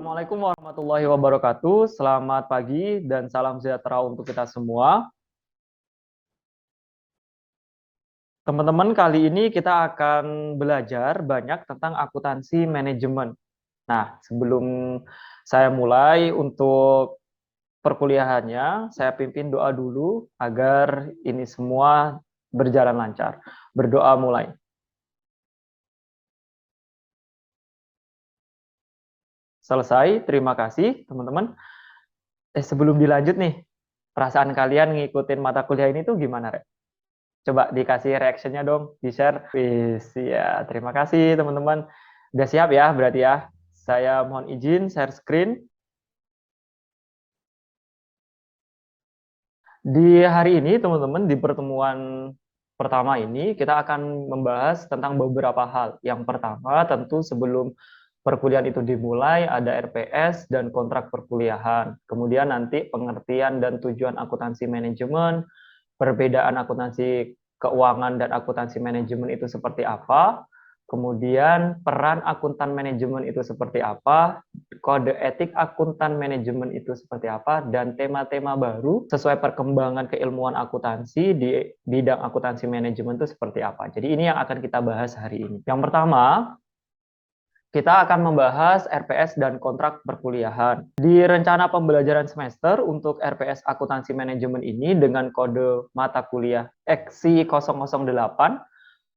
Assalamualaikum warahmatullahi wabarakatuh. Selamat pagi dan salam sejahtera untuk kita semua. Teman-teman, kali ini kita akan belajar banyak tentang akuntansi manajemen. Nah, sebelum saya mulai untuk perkuliahannya, saya pimpin doa dulu agar ini semua berjalan lancar. Berdoa mulai. Selesai, terima kasih teman-teman. Sebelum dilanjut nih, perasaan kalian ngikutin mata kuliah ini tuh gimana, Rek? Coba dikasih reactionnya dong, di-share. Wis, ya, terima kasih teman-teman. Udah siap ya berarti ya. Saya mohon izin share screen. Di hari ini teman-teman, di pertemuan pertama ini kita akan membahas tentang beberapa hal. Yang pertama tentu sebelum perkuliahan itu dimulai ada RPS dan kontrak perkuliahan. Kemudian nanti pengertian dan tujuan akuntansi manajemen, perbedaan akuntansi keuangan dan akuntansi manajemen itu seperti apa, kemudian peran akuntan manajemen itu seperti apa, kode etik akuntan manajemen itu seperti apa, dan tema-tema baru sesuai perkembangan keilmuan akuntansi di bidang akuntansi manajemen itu seperti apa. Jadi ini yang akan kita bahas hari ini. Yang pertama, kita akan membahas RPS dan kontrak perkuliahan. Di rencana pembelajaran semester untuk RPS Akuntansi Manajemen ini dengan kode mata kuliah XI 008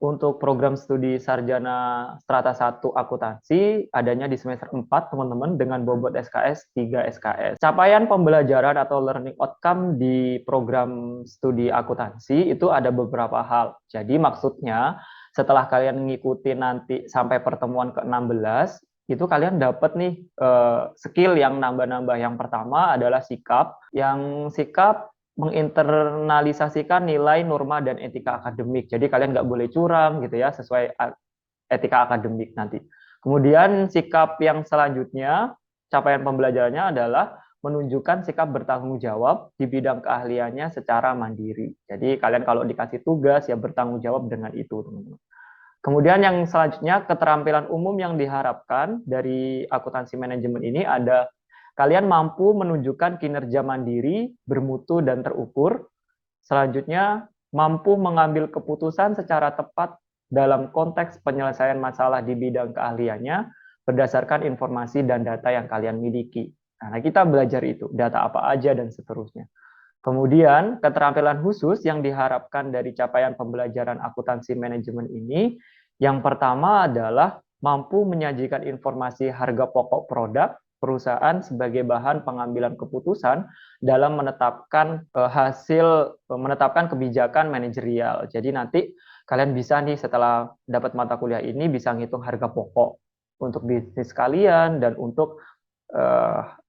untuk program studi sarjana strata 1 akuntansi adanya di semester 4 teman-teman dengan bobot SKS 3 SKS. Capaian pembelajaran atau learning outcome di program studi akuntansi itu ada beberapa hal. Jadi maksudnya setelah kalian mengikuti nanti sampai pertemuan ke-16, itu kalian dapat nih skill yang nambah-nambah. Yang pertama adalah sikap, yang sikap menginternalisasikan nilai, norma, dan etika akademik. Jadi kalian nggak boleh curang gitu ya, sesuai etika akademik nanti. Kemudian sikap yang selanjutnya, capaian pembelajarannya adalah menunjukkan sikap bertanggung jawab di bidang keahliannya secara mandiri. Jadi kalian kalau dikasih tugas ya bertanggung jawab dengan itu, teman-teman. Kemudian yang selanjutnya keterampilan umum yang diharapkan dari akuntansi manajemen ini ada kalian mampu menunjukkan kinerja mandiri, bermutu dan terukur. Selanjutnya mampu mengambil keputusan secara tepat dalam konteks penyelesaian masalah di bidang keahliannya berdasarkan informasi dan data yang kalian miliki. Nah, kita belajar itu, data apa aja dan seterusnya. Kemudian, keterampilan khusus yang diharapkan dari capaian pembelajaran akuntansi manajemen ini, yang pertama adalah mampu menyajikan informasi harga pokok produk perusahaan sebagai bahan pengambilan keputusan dalam menetapkan kebijakan manajerial. Jadi nanti kalian bisa nih setelah dapat mata kuliah ini bisa ngitung harga pokok untuk bisnis kalian dan untuk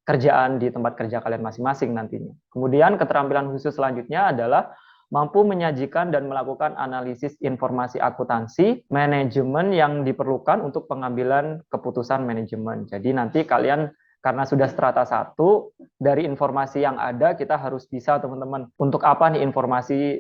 kerjaan di tempat kerja kalian masing-masing nantinya. Kemudian keterampilan khusus selanjutnya adalah mampu menyajikan dan melakukan analisis informasi akuntansi manajemen yang diperlukan untuk pengambilan keputusan manajemen. Jadi nanti kalian karena sudah strata 1, dari informasi yang ada kita harus bisa teman-teman untuk apa nih informasi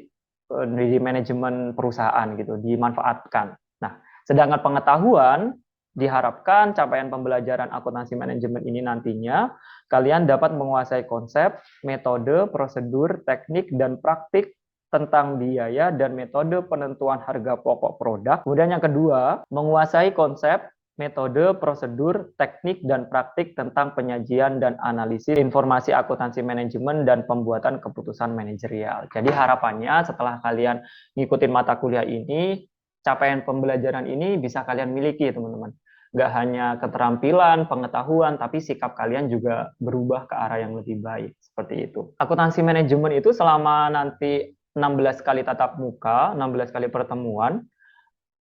di manajemen perusahaan gitu dimanfaatkan. Nah, sedangkan pengetahuan diharapkan capaian pembelajaran akuntansi manajemen ini nantinya kalian dapat menguasai konsep, metode, prosedur, teknik, dan praktik tentang biaya dan metode penentuan harga pokok produk. Kemudian yang kedua, menguasai konsep, metode, prosedur, teknik, dan praktik tentang penyajian dan analisis informasi akuntansi manajemen dan pembuatan keputusan manajerial. Jadi harapannya setelah kalian ngikutin mata kuliah ini, capaian pembelajaran ini bisa kalian miliki, teman-teman. Nggak hanya keterampilan, pengetahuan, tapi sikap kalian juga berubah ke arah yang lebih baik. Seperti itu. Akuntansi manajemen itu selama nanti 16 kali tatap muka, 16 kali pertemuan,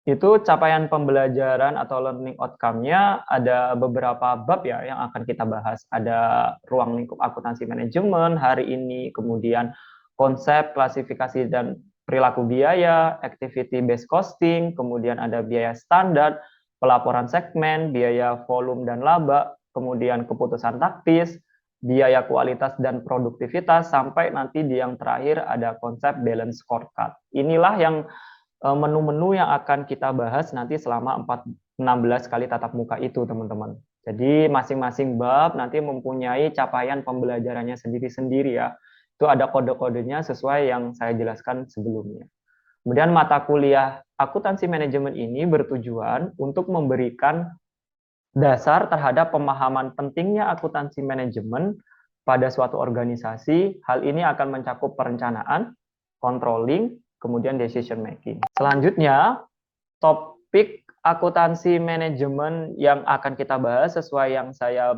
itu capaian pembelajaran atau learning outcome-nya ada beberapa bab ya yang akan kita bahas. Ada ruang lingkup akuntansi manajemen hari ini, kemudian konsep, klasifikasi, dan perilaku biaya, activity based costing, kemudian ada biaya standar, pelaporan segmen, biaya volume dan laba, kemudian keputusan taktis, biaya kualitas dan produktivitas, sampai nanti di yang terakhir ada konsep balance scorecard. Inilah yang menu-menu yang akan kita bahas nanti selama 16 kali tatap muka itu, teman-teman. Jadi masing-masing bab nanti mempunyai capaian pembelajarannya sendiri-sendiri ya. Itu ada kode-kodenya sesuai yang saya jelaskan sebelumnya. Kemudian mata kuliah akuntansi manajemen ini bertujuan untuk memberikan dasar terhadap pemahaman pentingnya akuntansi manajemen pada suatu organisasi. Hal ini akan mencakup perencanaan, controlling, kemudian decision making. Selanjutnya, topik akuntansi manajemen yang akan kita bahas sesuai yang saya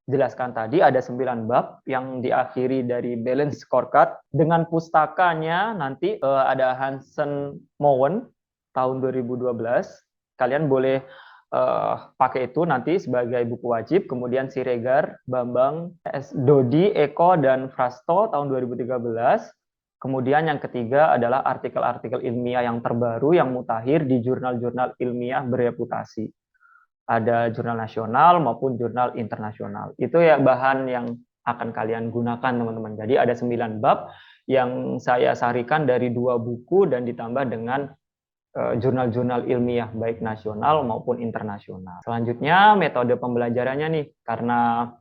jelaskan tadi ada 9 bab yang diakhiri dari balance scorecard. Dengan pustakanya nanti ada Hansen Mowen tahun 2012. Kalian boleh pakai itu nanti sebagai buku wajib. Kemudian Siregar, Bambang, Dodi, Eko, dan Frasto tahun 2013. Kemudian yang ketiga adalah artikel-artikel ilmiah yang terbaru yang mutakhir di jurnal-jurnal ilmiah bereputasi. Ada jurnal nasional maupun jurnal internasional. Itu ya bahan yang akan kalian gunakan teman-teman. Jadi ada 9 bab yang saya sarikan dari 2 buku dan ditambah dengan jurnal-jurnal ilmiah baik nasional maupun internasional. Selanjutnya metode pembelajarannya nih, karena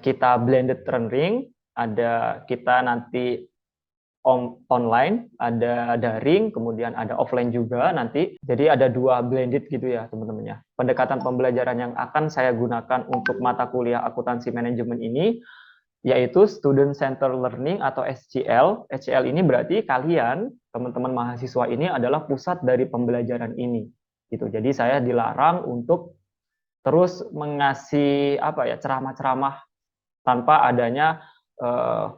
kita blended learning, ada kita nanti online, ada daring, kemudian ada offline juga nanti. Jadi ada 2 blended gitu ya teman-teman ya. Pendekatan pembelajaran yang akan saya gunakan untuk mata kuliah akuntansi manajemen ini yaitu Student Center Learning atau SCL. SCL ini berarti kalian, teman-teman mahasiswa ini adalah pusat dari pembelajaran ini. Gitu. Jadi saya dilarang untuk terus mengasih ceramah-ceramah tanpa adanya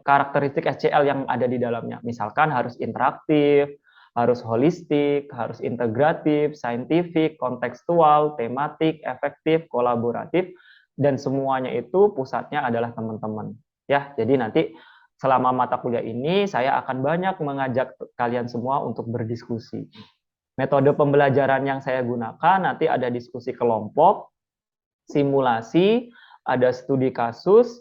karakteristik SCL yang ada di dalamnya. Misalkan harus interaktif, harus holistik, harus integratif, saintifik, kontekstual, tematik, efektif, kolaboratif, dan semuanya itu pusatnya adalah teman-teman. Ya, jadi nanti selama mata kuliah ini saya akan banyak mengajak kalian semua untuk berdiskusi. Metode pembelajaran yang saya gunakan nanti ada diskusi kelompok, simulasi, ada studi kasus,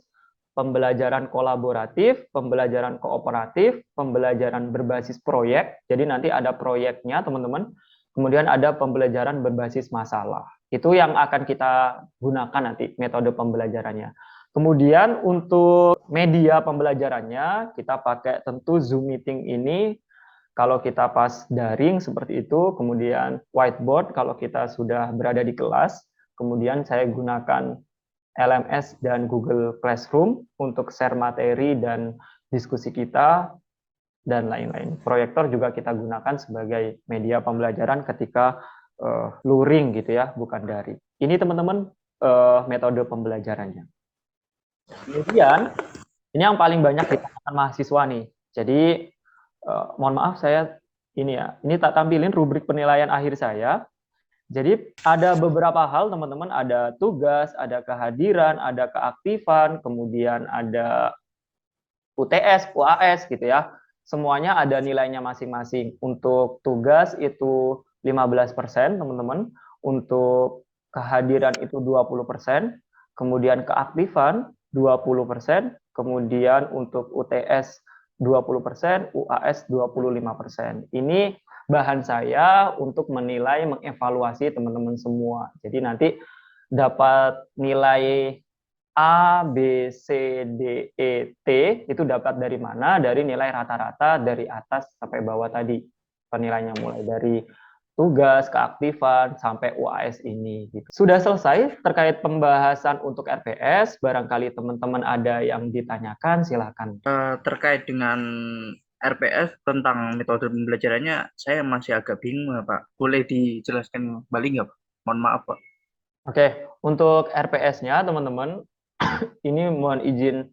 pembelajaran kolaboratif, pembelajaran kooperatif, pembelajaran berbasis proyek. Jadi nanti ada proyeknya, teman-teman. Kemudian ada pembelajaran berbasis masalah. Itu yang akan kita gunakan nanti metode pembelajarannya. Kemudian untuk media pembelajarannya, kita pakai tentu Zoom meeting ini. Kalau kita pas daring seperti itu, kemudian whiteboard kalau kita sudah berada di kelas. Kemudian saya gunakan LMS dan Google Classroom untuk share materi dan diskusi kita dan lain-lain. Proyektor juga kita gunakan sebagai media pembelajaran ketika luring gitu ya, bukan daring. Ini teman-teman metode pembelajarannya. Kemudian ini yang paling banyak ditanyakan mahasiswa nih. Jadi mohon maaf saya ini tak tampilin rubrik penilaian akhir saya. Jadi ada beberapa hal teman-teman, ada tugas, ada kehadiran, ada keaktifan, kemudian ada UTS, UAS gitu ya. Semuanya ada nilainya masing-masing. Untuk tugas itu 15% teman-teman, untuk kehadiran itu 20%, kemudian keaktifan 20%, kemudian untuk UTS 20%, UAS 25%. Ini bahan saya untuk menilai, mengevaluasi teman-teman semua. Jadi nanti dapat nilai A, B, C, D, E, T, itu dapat dari mana? Dari nilai rata-rata dari atas sampai bawah tadi. Penilaiannya mulai dari tugas, keaktifan, sampai UAS ini. Gitu. Sudah selesai terkait pembahasan untuk RPS. Barangkali teman-teman ada yang ditanyakan, silakan. Terkait dengan RPS tentang metode pembelajarannya, saya masih agak bingung, Pak. Boleh dijelaskan kembali nggak, Pak? Mohon maaf, Pak. Oke, untuk RPS-nya, teman-teman, ini mohon izin.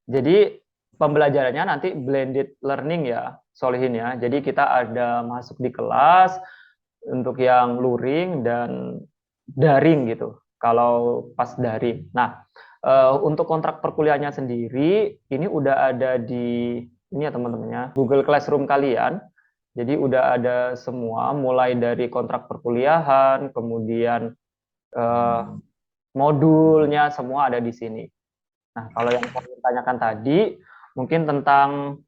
Jadi, pembelajarannya nanti blended learning ya, Solihin ya. Jadi, kita ada masuk di kelas untuk yang luring dan daring gitu, kalau pas daring. Nah, untuk kontrak perkuliahannya sendiri, ini udah ada di ini ya teman-temannya, Google Classroom kalian. Jadi udah ada semua, mulai dari kontrak perkuliahan, kemudian modulnya semua ada di sini. Nah, kalau yang saya tanyakan tadi, mungkin tentang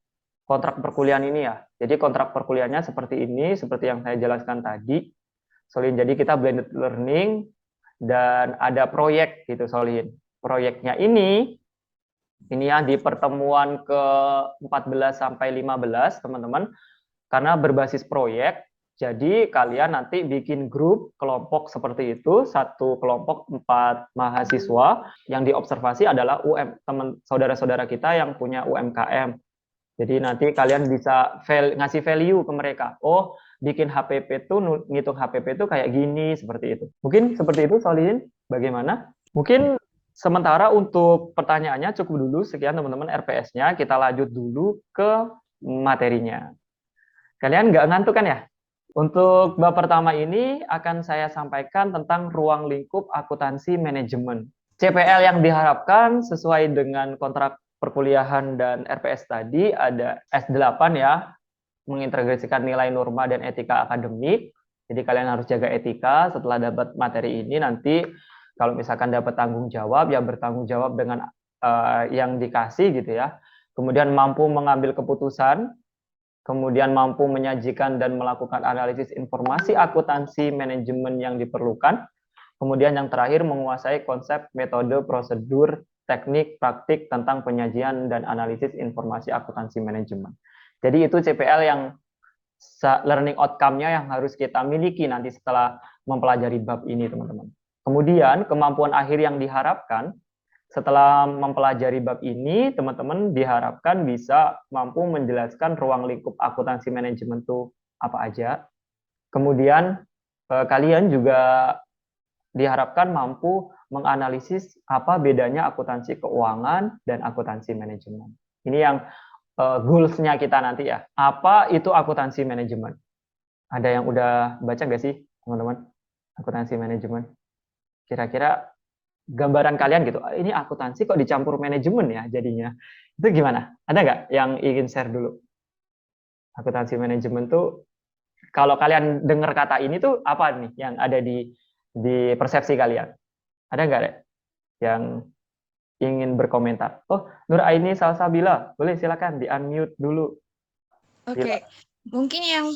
kontrak perkuliahan ini ya. Jadi kontrak perkuliahannya seperti ini, seperti yang saya jelaskan tadi. Jadi kita blended learning, dan ada proyek gitu Solihin. Proyeknya ini ya di pertemuan ke-14 sampai 15 teman-teman, karena berbasis proyek, jadi kalian nanti bikin grup kelompok seperti itu, satu kelompok 4 mahasiswa, yang diobservasi adalah teman saudara-saudara kita yang punya UMKM. Jadi nanti kalian bisa ngasih value ke mereka. Oh, bikin HPP tuh, ngitung HPP tuh kayak gini, seperti itu. Mungkin seperti itu, Solihin. Bagaimana? Mungkin sementara untuk pertanyaannya cukup dulu. Sekian teman-teman RPS-nya. Kita lanjut dulu ke materinya. Kalian nggak ngantuk kan ya? Untuk bab pertama ini akan saya sampaikan tentang ruang lingkup akuntansi manajemen. CPL yang diharapkan sesuai dengan kontrak perkuliahan dan RPS tadi ada S8 ya, mengintegrasikan nilai norma dan etika akademik. Jadi kalian harus jaga etika. Setelah dapat materi ini nanti kalau misalkan dapat tanggung jawab, ya bertanggung jawab dengan yang dikasih gitu ya. Kemudian mampu mengambil keputusan, kemudian mampu menyajikan dan melakukan analisis informasi akuntansi manajemen yang diperlukan. Kemudian yang terakhir menguasai konsep, metode, prosedur, teknik, praktik tentang penyajian dan analisis informasi akuntansi manajemen. Jadi itu CPL yang learning outcome-nya yang harus kita miliki nanti setelah mempelajari bab ini, teman-teman. Kemudian kemampuan akhir yang diharapkan setelah mempelajari bab ini, teman-teman diharapkan bisa mampu menjelaskan ruang lingkup akuntansi manajemen itu apa aja. Kemudian kalian juga diharapkan mampu menganalisis apa bedanya akuntansi keuangan dan akuntansi manajemen. Ini yang goals-nya kita nanti ya. Apa itu akuntansi manajemen? Ada yang udah baca nggak sih, teman-teman? Akuntansi manajemen. Kira-kira gambaran kalian gitu, ini akuntansi kok dicampur manajemen ya jadinya. Itu gimana? Ada nggak yang ingin share dulu? Akuntansi manajemen tuh, kalau kalian dengar kata ini tuh apa nih yang ada di persepsi kalian? Ada nggak yang ingin berkomentar? Oh, Nur Aini Salsabila, boleh silakan di-unmute dulu. Oke, mungkin yang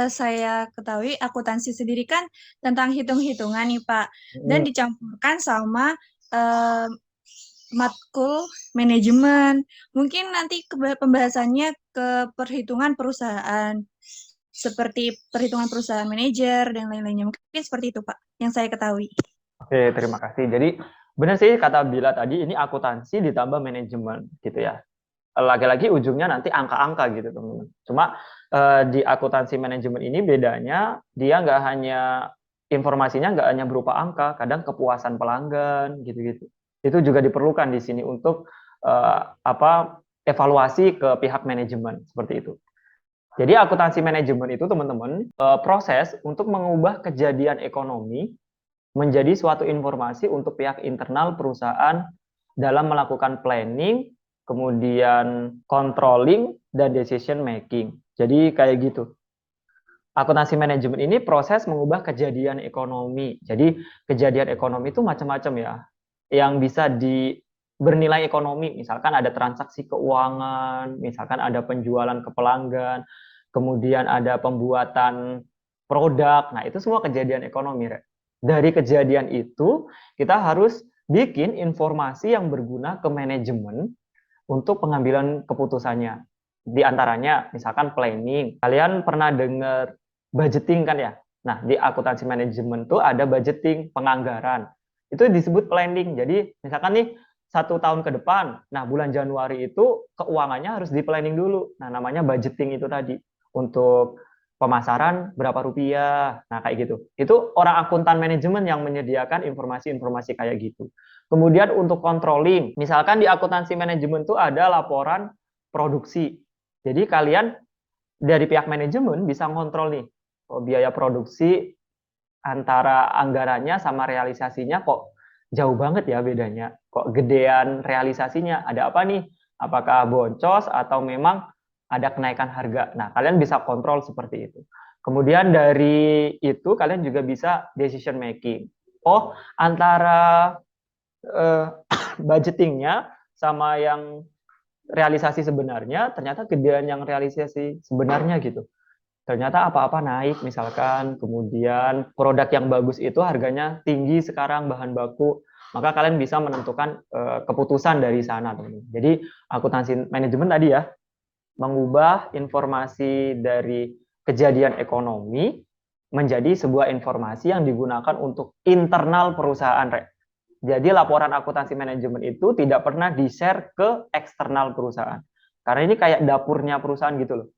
saya ketahui akuntansi sendiri kan tentang hitung-hitungan nih Pak, dan dicampurkan sama matkul manajemen. Mungkin nanti pembahasannya ke perhitungan perusahaan, seperti perhitungan perusahaan manajer dan lain-lainnya. Mungkin seperti itu Pak, yang saya ketahui. Oke, terima kasih. Jadi benar sih kata Bila tadi, ini akuntansi ditambah manajemen gitu ya. Lagi-lagi ujungnya nanti angka-angka gitu teman-teman. Cuma di akuntansi manajemen ini bedanya dia nggak hanya informasinya nggak hanya berupa angka, kadang kepuasan pelanggan gitu-gitu. Itu juga diperlukan di sini untuk evaluasi ke pihak manajemen seperti itu. Jadi akuntansi manajemen itu teman-teman proses untuk mengubah kejadian ekonomi menjadi suatu informasi untuk pihak internal perusahaan dalam melakukan planning, kemudian controlling, dan decision making. Jadi kayak gitu. Akuntansi manajemen ini proses mengubah kejadian ekonomi. Jadi kejadian ekonomi itu macam-macam ya. Yang bisa bernilai ekonomi, misalkan ada transaksi keuangan, misalkan ada penjualan ke pelanggan, kemudian ada pembuatan produk. Nah, itu semua kejadian ekonomi. Dari kejadian itu, kita harus bikin informasi yang berguna ke manajemen untuk pengambilan keputusannya. Di antaranya, misalkan planning. Kalian pernah dengar budgeting kan ya? Nah, di akuntansi manajemen tuh ada budgeting, penganggaran. Itu disebut planning. Jadi, misalkan nih, 1 tahun ke depan, nah bulan Januari itu keuangannya harus di-planning dulu. Nah, namanya budgeting itu tadi. Untuk pemasaran berapa rupiah, nah kayak gitu. Itu orang akuntan manajemen yang menyediakan informasi-informasi kayak gitu. Kemudian untuk controlling, misalkan di akuntansi manajemen itu ada laporan produksi. Jadi kalian dari pihak manajemen bisa ngontrol nih, biaya produksi antara anggarannya sama realisasinya kok jauh banget ya bedanya. Kok gedean realisasinya, ada apa nih? Apakah boncos atau memang ada kenaikan harga. Nah, kalian bisa kontrol seperti itu. Kemudian dari itu kalian juga bisa decision making. Oh, antara budgetingnya sama yang realisasi sebenarnya, ternyata gedean yang realisasi sebenarnya gitu. ternyata apa-apa naik misalkan, kemudian produk yang bagus itu harganya tinggi sekarang bahan baku, maka kalian bisa menentukan keputusan dari sana, teman-teman. Jadi akuntansi manajemen tadi ya, mengubah informasi dari kejadian ekonomi menjadi sebuah informasi yang digunakan untuk internal perusahaan, Rek. Jadi laporan akuntansi manajemen itu tidak pernah di-share ke eksternal perusahaan. Karena ini kayak dapurnya perusahaan gitu loh.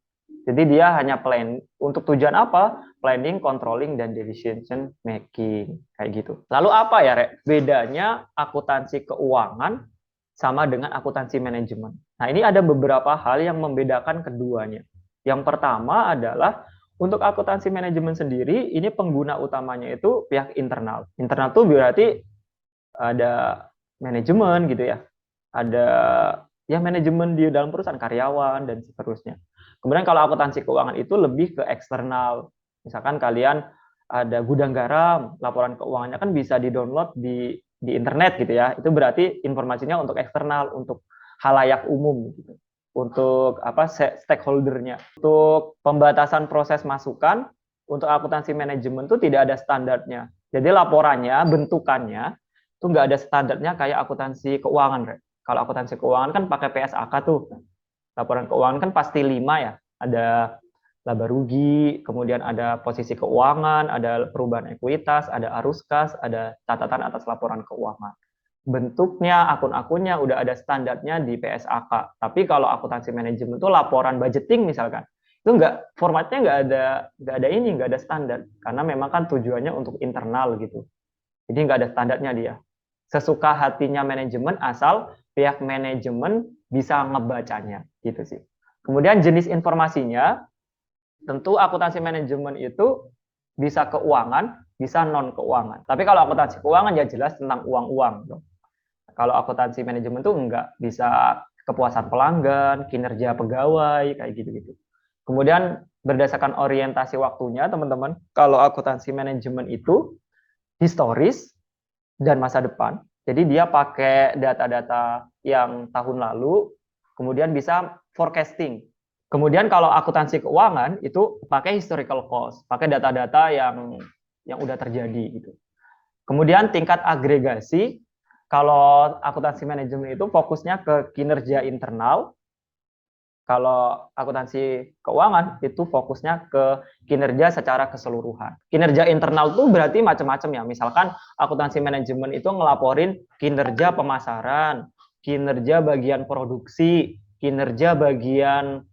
Jadi dia hanya plan untuk tujuan apa? Planning, controlling, dan decision making kayak gitu. Lalu apa ya, Rek? Bedanya akuntansi keuangan sama dengan akuntansi manajemen. Nah, ini ada beberapa hal yang membedakan keduanya. Yang pertama adalah untuk akuntansi manajemen sendiri, ini pengguna utamanya itu pihak internal. Internal itu berarti ada manajemen gitu ya. Ada ya manajemen di dalam perusahaan, karyawan dan seterusnya. Kemudian kalau akuntansi keuangan itu lebih ke eksternal. Misalkan kalian ada gudang garam, laporan keuangannya kan bisa di-download di internet gitu ya. Itu berarti informasinya untuk eksternal, untuk halayak umum gitu. Untuk apa stakeholdernya. Untuk pembatasan proses masukan, untuk akuntansi manajemen itu tidak ada standarnya. Jadi laporannya, bentukannya itu nggak ada standarnya kayak akuntansi keuangan, Rek. Kalau akuntansi keuangan kan pakai PSAK tuh. Laporan keuangan kan pasti 5 ya. Ada laba rugi, kemudian ada posisi keuangan, ada perubahan ekuitas, ada arus kas, ada catatan atas laporan keuangan. Bentuknya, akun-akunnya udah ada standarnya di PSAK. Tapi kalau akuntansi manajemen itu laporan budgeting misalkan, itu formatnya nggak ada standar karena memang kan tujuannya untuk internal gitu. Jadi nggak ada standarnya dia. Sesuka hatinya manajemen asal pihak manajemen bisa ngebacanya gitu sih. Kemudian jenis informasinya, tentu akuntansi manajemen itu bisa keuangan, bisa non keuangan. Tapi kalau akuntansi keuangan ya jelas tentang uang-uang. Kalau akuntansi manajemen itu enggak, bisa kepuasan pelanggan, kinerja pegawai, kayak gitu-gitu. Kemudian berdasarkan orientasi waktunya, teman-teman, kalau akuntansi manajemen itu historis dan masa depan. Jadi dia pakai data-data yang tahun lalu, kemudian bisa forecasting. Kemudian kalau akuntansi keuangan itu pakai historical cost, pakai data-data yang udah terjadi gitu. Kemudian tingkat agregasi, kalau akuntansi manajemen itu fokusnya ke kinerja internal, kalau akuntansi keuangan itu fokusnya ke kinerja secara keseluruhan. Kinerja internal itu berarti macam-macam ya. Misalkan akuntansi manajemen itu ngelaporin kinerja pemasaran, kinerja bagian produksi, kinerja bagian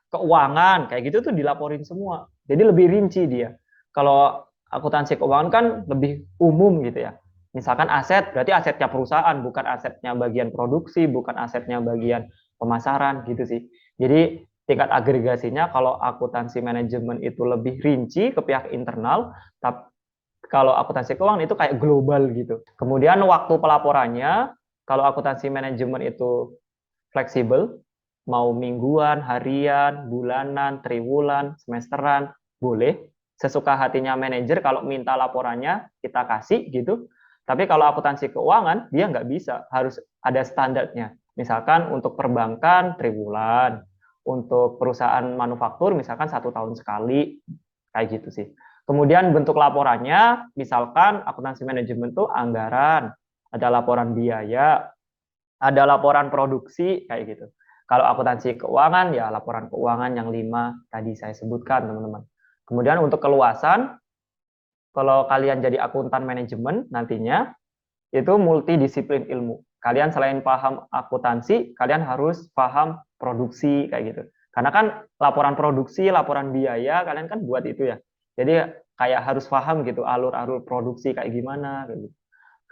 keuangan, kayak gitu tuh dilaporin semua. Jadi lebih rinci dia. Kalau akuntansi keuangan kan lebih umum gitu ya. Misalkan aset, berarti asetnya perusahaan, bukan asetnya bagian produksi, bukan asetnya bagian pemasaran gitu sih. Jadi tingkat agregasinya kalau akuntansi manajemen itu lebih rinci ke pihak internal, tapi kalau akuntansi keuangan itu kayak global gitu. Kemudian waktu pelaporannya, kalau akuntansi manajemen itu fleksibel, mau mingguan, harian, bulanan, triwulan, semesteran, boleh. Sesuka hatinya manajer kalau minta laporannya kita kasih gitu. Tapi kalau akuntansi keuangan dia nggak bisa, harus ada standarnya. Misalkan untuk perbankan triwulan, untuk perusahaan manufaktur misalkan 1 tahun sekali, kayak gitu sih. Kemudian bentuk laporannya, misalkan akuntansi manajemen itu anggaran, ada laporan biaya, ada laporan produksi, kayak gitu. Kalau akuntansi keuangan, ya laporan keuangan yang 5 tadi saya sebutkan, teman-teman. Kemudian untuk keluasan, kalau kalian jadi akuntan manajemen nantinya, itu multidisiplin ilmu. Kalian selain paham akuntansi, kalian harus paham produksi, kayak gitu. Karena kan laporan produksi, laporan biaya, kalian kan buat itu ya. Jadi kayak harus paham gitu, alur-alur produksi kayak gimana. Kayak gitu.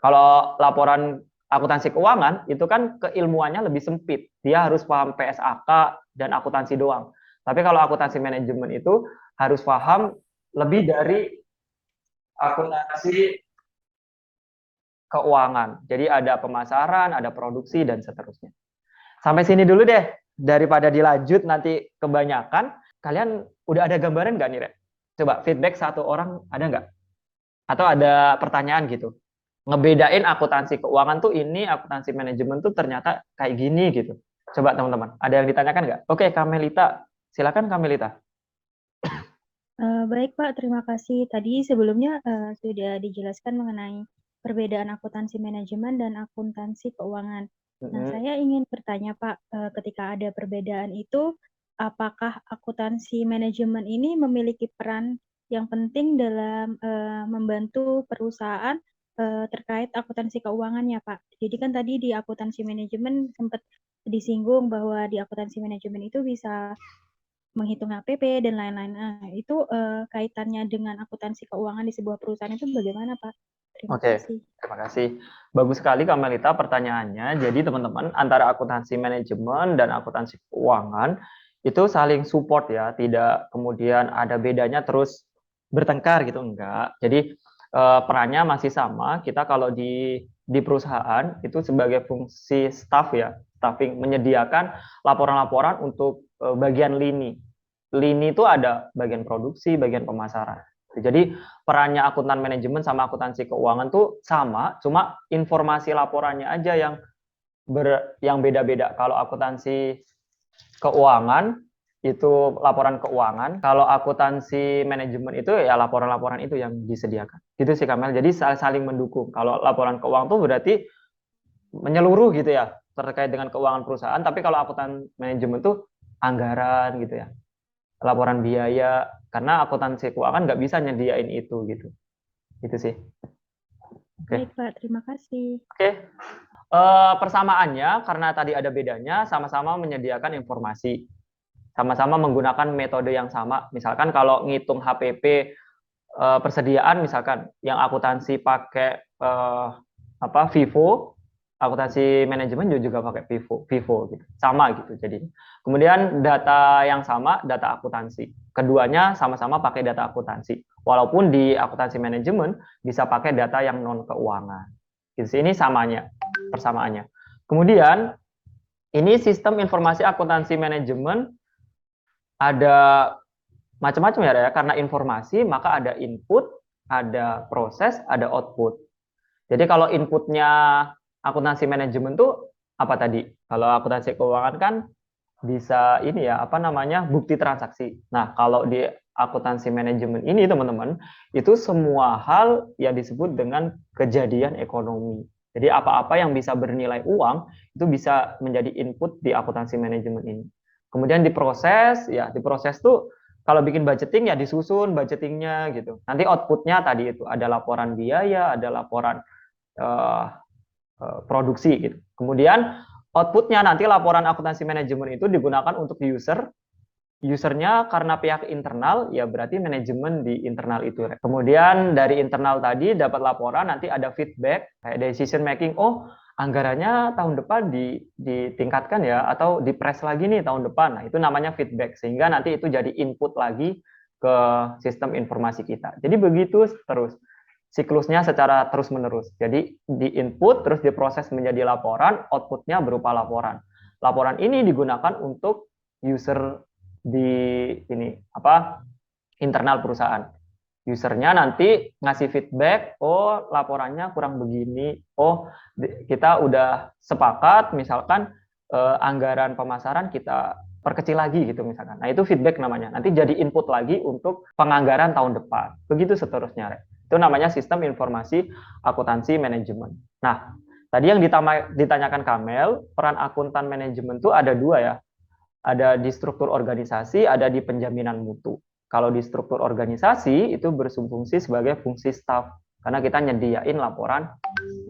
Kalau laporan akuntansi keuangan, itu kan keilmuannya lebih sempit. Dia harus paham PSAK dan akuntansi doang. Tapi kalau akuntansi manajemen itu harus paham lebih dari akuntansi keuangan. Jadi ada pemasaran, ada produksi, dan seterusnya. Sampai sini dulu deh. Daripada dilanjut nanti kebanyakan, kalian udah ada gambaran nggak nih, Rek? Coba feedback satu orang ada nggak? Atau ada pertanyaan gitu? Ngebedain akuntansi keuangan tuh ini, akuntansi manajemen tuh ternyata kayak gini gitu. Coba teman-teman, ada yang ditanyakan nggak? Oke, Kamelita. Silakan Kamelita. Baik Pak, terima kasih. Tadi sebelumnya sudah dijelaskan mengenai perbedaan akuntansi manajemen dan akuntansi keuangan. Nah, Mm-mm. saya ingin bertanya Pak, ketika ada perbedaan itu, apakah akuntansi manajemen ini memiliki peran yang penting dalam membantu perusahaan terkait akuntansi keuangannya Pak? Jadi kan tadi di akuntansi manajemen sempat disinggung bahwa di akuntansi manajemen itu bisa menghitung HPP dan lain-lain. Nah, itu kaitannya dengan akuntansi keuangan di sebuah perusahaan itu bagaimana, Pak? Terima Oke, kasih. terima kasih. Bagus sekali Kamelita pertanyaannya. Jadi teman-teman, antara akuntansi manajemen dan akuntansi keuangan itu saling support ya, tidak kemudian ada bedanya terus bertengkar gitu, enggak. Jadi perannya masih sama. Kita kalau di perusahaan itu sebagai fungsi staff ya, staffing menyediakan laporan-laporan untuk bagian lini. Lini itu ada bagian produksi, bagian pemasaran. Jadi perannya akuntan manajemen sama akuntansi keuangan tuh sama, cuma informasi laporannya aja yang beda-beda. Kalau akuntansi keuangan itu laporan keuangan, kalau akuntansi manajemen itu ya laporan-laporan itu yang disediakan. Gitu sih Kamel. Jadi saling mendukung. Kalau laporan keuangan tuh berarti menyeluruh gitu ya, terkait dengan keuangan perusahaan, tapi kalau akuntan manajemen tuh anggaran gitu ya, laporan biaya, karena akuntansi keuangan nggak bisa nyediain itu gitu. Itu sih. Oke. Baik, Pak. Terima kasih. Oke. Persamaannya karena tadi ada bedanya, sama-sama menyediakan informasi, sama-sama menggunakan metode yang sama. Misalkan kalau ngitung HPP persediaan, misalkan yang akuntansi pakai Vivo, akuntansi manajemen juga pakai Vivo gitu, sama gitu. Jadi kemudian data yang sama, data akuntansi. Keduanya sama-sama pakai data akuntansi. Walaupun di akuntansi manajemen bisa pakai data yang non keuangan. Di sini samanya, persamaannya. Kemudian ini sistem informasi akuntansi manajemen ada macam-macam ya, karena informasi maka ada input, ada proses, ada output. Jadi kalau inputnya akuntansi manajemen tuh apa tadi? Kalau akuntansi keuangan kan bisa ini ya, apa namanya, bukti transaksi. Nah, kalau di akuntansi manajemen ini teman-teman, itu semua hal yang disebut dengan kejadian ekonomi. Jadi apa-apa yang bisa bernilai uang itu bisa menjadi input di akuntansi manajemen ini. Kemudian diproses, ya diproses tuh kalau bikin budgeting ya disusun budgetingnya gitu. Nanti outputnya tadi itu ada laporan biaya, ada laporan uh, produksi gitu. Kemudian outputnya nanti laporan akuntansi manajemen itu digunakan untuk usernya karena pihak internal ya berarti manajemen di internal itu. Kemudian dari internal tadi dapat laporan, nanti ada feedback kayak decision making, oh anggarannya tahun depan ditingkatkan ya atau dipres lagi nih tahun depan. Nah, itu namanya feedback sehingga nanti itu jadi input lagi ke sistem informasi kita. Jadi begitu terus siklusnya secara terus-menerus. Jadi di input terus diproses menjadi laporan, outputnya berupa laporan. Laporan ini digunakan untuk user di internal perusahaan. Usernya nanti ngasih feedback, oh laporannya kurang begini, oh kita udah sepakat misalkan anggaran pemasaran kita perkecil lagi gitu misalkan. Nah itu feedback namanya. Nanti jadi input lagi untuk penganggaran tahun depan. Begitu seterusnya. Itu namanya sistem informasi akuntansi manajemen. Nah tadi yang ditanyakan Kamel, peran akuntan manajemen itu ada dua ya. Ada di struktur organisasi, ada di penjaminan mutu. Kalau di struktur organisasi itu berfungsi sebagai fungsi staff karena kita nyediain laporan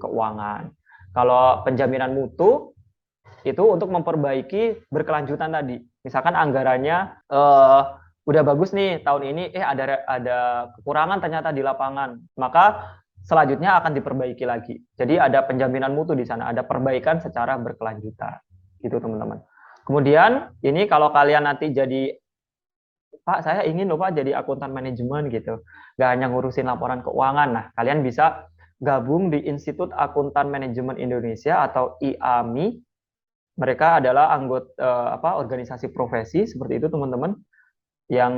keuangan. Kalau penjaminan mutu itu untuk memperbaiki berkelanjutan tadi. Misalkan anggarannya udah bagus nih tahun ini, ada kekurangan ternyata di lapangan, maka selanjutnya akan diperbaiki lagi. Jadi ada penjaminan mutu di sana, ada perbaikan secara berkelanjutan. Gitu teman-teman. Kemudian ini kalau kalian nanti jadi, Pak saya ingin loh Pak jadi akuntan manajemen gitu, nggak hanya ngurusin laporan keuangan. Nah kalian bisa gabung di Institut Akuntan Manajemen Indonesia atau IAMI. Mereka adalah anggota organisasi profesi seperti itu teman-teman. Yang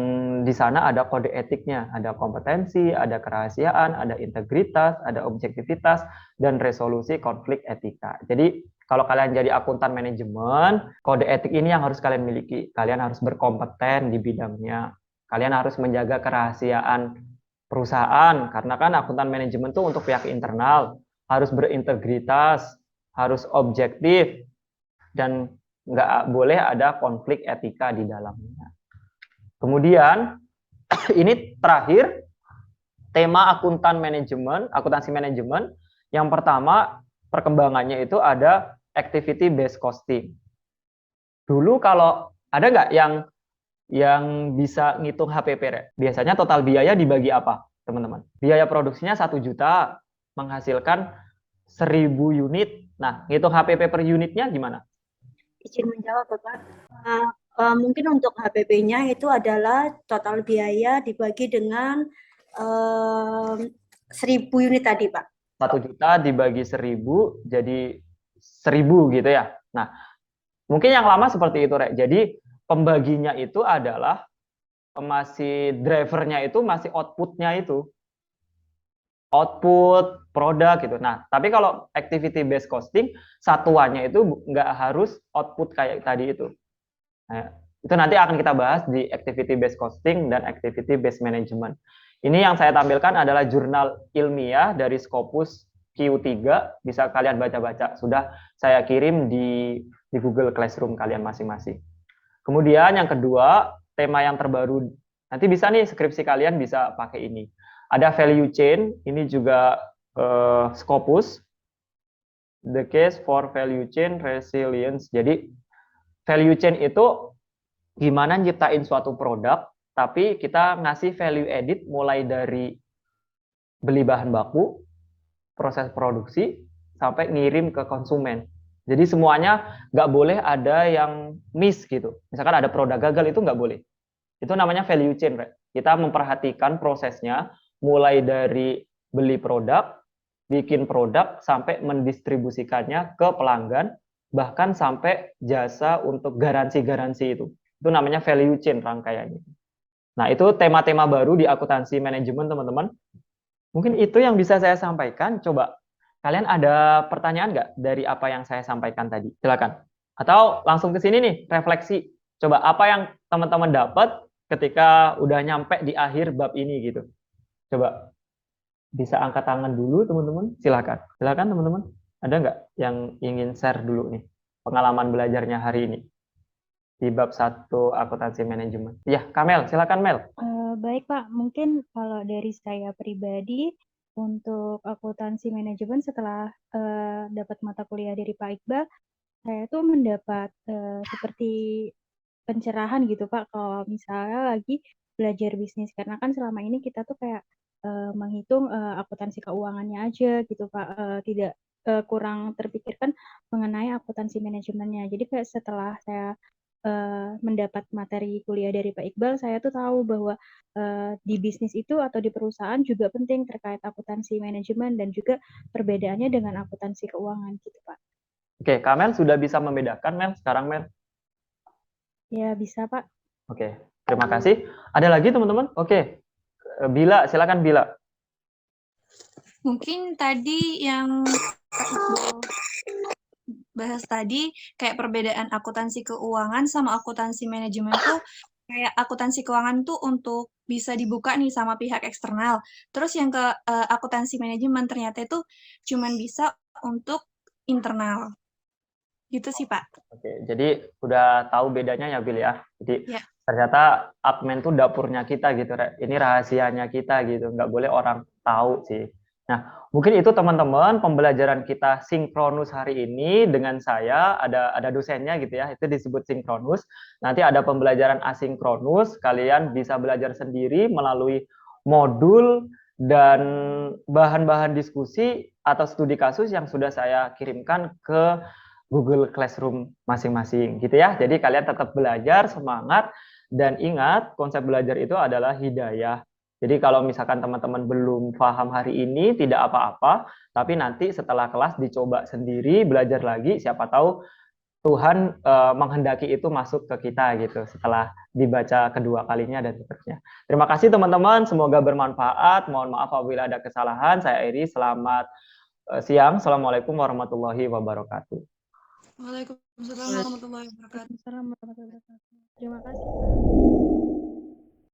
di sana ada kode etiknya, ada kompetensi, ada kerahasiaan, ada integritas, ada objektivitas, dan resolusi konflik etika. Jadi kalau kalian jadi akuntan manajemen, kode etik ini yang harus kalian miliki. Kalian harus berkompeten di bidangnya. Kalian harus menjaga kerahasiaan perusahaan, karena kan akuntan manajemen itu untuk pihak internal, harus berintegritas, harus objektif, dan nggak boleh ada konflik etika di dalamnya. Kemudian, ini terakhir, tema akuntansi manajemen. Yang pertama, perkembangannya itu ada activity based costing. Dulu kalau ada nggak yang bisa ngitung HPP? Biasanya total biaya dibagi apa, teman-teman? Biaya produksinya 1 juta, menghasilkan 1000 unit. Nah, ngitung HPP per unitnya gimana? Izin menjawab, Bapak. Mungkin untuk HPP-nya itu adalah total biaya dibagi dengan 1000 unit tadi, Pak. 1 juta dibagi 1000, jadi 1000 gitu ya. Nah, mungkin yang lama seperti itu, Rek. Jadi, pembaginya itu adalah masih drivernya itu masih output-nya itu. Output, produk gitu. Nah, tapi kalau activity based costing, satuannya itu nggak harus output kayak tadi itu. Nah, itu nanti akan kita bahas di activity based costing dan activity based management. Ini yang saya tampilkan adalah jurnal ilmiah dari Scopus Q3, bisa kalian baca-baca. Sudah saya kirim di Google Classroom kalian masing-masing. Kemudian yang kedua, tema yang terbaru, nanti bisa nih skripsi kalian bisa pakai ini. Ada value chain, ini juga Scopus, the case for value chain resilience. Jadi value chain itu gimana nyiptain suatu produk, tapi kita ngasih value added mulai dari beli bahan baku, proses produksi, sampai ngirim ke konsumen. Jadi semuanya nggak boleh ada yang miss gitu. Misalkan ada produk gagal, itu nggak boleh. Itu namanya value chain, right? Kita memperhatikan prosesnya, mulai dari beli produk, bikin produk, sampai mendistribusikannya ke pelanggan, bahkan sampai jasa untuk garansi-garansi itu. Itu namanya value chain rangkaiannya. Nah, itu tema-tema baru di akuntansi manajemen, teman-teman. Mungkin itu yang bisa saya sampaikan. Coba, kalian ada pertanyaan nggak dari apa yang saya sampaikan tadi? Silakan. Atau langsung ke sini nih, refleksi. Coba, apa yang teman-teman dapat ketika udah nyampe di akhir bab ini gitu? Coba, bisa angkat tangan dulu, teman-teman. Silakan. Silakan, teman-teman. Ada nggak yang ingin share dulu nih, pengalaman belajarnya hari ini? Di bab 1 akuntansi manajemen. Ya, Kamel, silakan Mel. Baik Pak, mungkin kalau dari saya pribadi untuk akuntansi manajemen setelah dapat mata kuliah dari Pak Iqbal, saya tuh mendapat seperti pencerahan gitu Pak, kalau misalnya lagi belajar bisnis, karena kan selama ini kita tuh kayak menghitung akuntansi keuangannya aja gitu Pak, tidak kurang terpikirkan mengenai akuntansi manajemennya. Jadi kayak setelah saya mendapat materi kuliah dari Pak Iqbal, saya tuh tahu bahwa di bisnis itu atau di perusahaan juga penting terkait akuntansi manajemen dan juga perbedaannya dengan akuntansi keuangan gitu Pak. Oke, Kamel sudah bisa membedakan Mel sekarang Mel? Ya bisa Pak. Oke, terima kasih. Ada lagi teman-teman? Oke, Bila, silakan Bila. Mungkin tadi yang bahas tadi kayak perbedaan akuntansi keuangan sama akuntansi manajemen tuh kayak akuntansi keuangan tuh untuk bisa dibuka nih sama pihak eksternal. Terus yang ke akuntansi manajemen ternyata itu cuman bisa untuk internal. Gitu sih, Pak. Oke, jadi udah tahu bedanya ya Bil ya. Jadi Ya. ternyata admin tuh dapurnya kita gitu, ini rahasianya kita gitu, nggak boleh orang tahu sih. Nah, mungkin itu teman-teman pembelajaran kita sinkronus hari ini dengan saya, ada dosennya gitu ya, itu disebut sinkronus. Nanti ada pembelajaran asinkronus, kalian bisa belajar sendiri melalui modul dan bahan-bahan diskusi atau studi kasus yang sudah saya kirimkan ke Google Classroom masing-masing gitu ya. Jadi kalian tetap belajar, semangat, dan ingat konsep belajar itu adalah hidayah. Jadi kalau misalkan teman-teman belum paham hari ini, tidak apa-apa, tapi nanti setelah kelas dicoba sendiri, belajar lagi, siapa tahu Tuhan menghendaki itu masuk ke kita gitu setelah dibaca kedua kalinya dan seterusnya. Terima kasih teman-teman, semoga bermanfaat. Mohon maaf apabila ada kesalahan. Saya Eri, selamat siang. Assalamualaikum warahmatullahi wabarakatuh. Waalaikumsalam warahmatullahi wabarakatuh. Waalaikumsalam warahmatullahi wabarakatuh. Terima kasih.